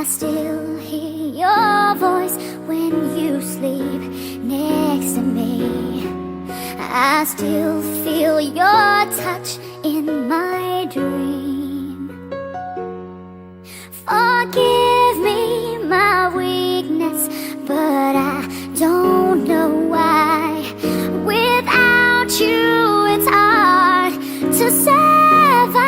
I still hear your voice when you sleep next to me. I still feel your touch in my dream. Forgive me my weakness, but I don't know why. Without you it's hard to survive.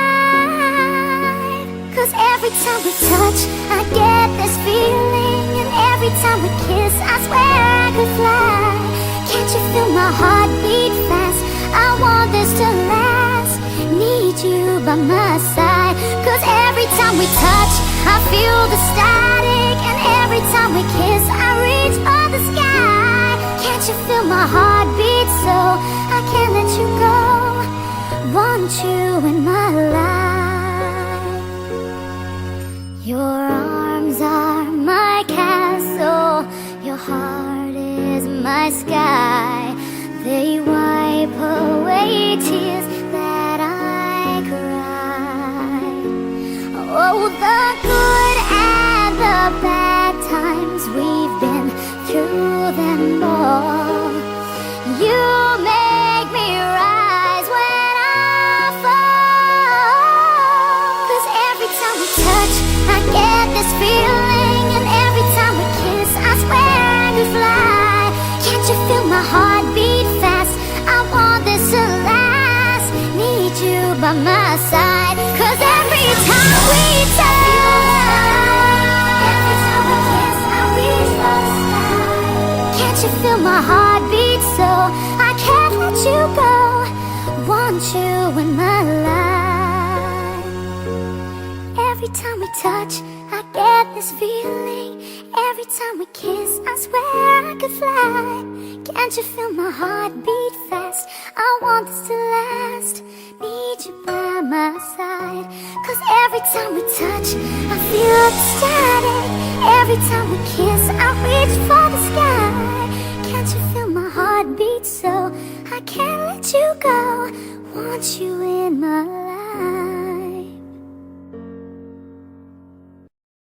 'Cause every time we touch I get this feeling, and every time we kiss I swear I could fly. Can't you feel my heart beat fast? I want this to last. Need you by my side. 'Cause every time we touch I feel the static, and every time we kiss I reach for the sky. Can't you feel my heart beat so I can't let you go? Want you in my life. Your arms are my castle, your heart is my sky. They wipe away tears that I cry. Oh, the good and the bad times, we've been through them all. You make me rise when I fall. 'Cause every time we touch I get this feeling, and every time we kiss I swear I could fly. Can't you feel my heart beat fast? I want this to last. Need you by my side. 'Cause every time we touch, every time we kiss I reach for the sky. Can't you feel my heart beat so I can't let you go? Want you in my life. Every time we touch I get this feeling. Every time we kiss I swear I could fly. Can't you feel my heart beat fast? I want this to last. Need you by my side. 'Cause every time we touch I feel ecstatic. Every time we kiss I reach for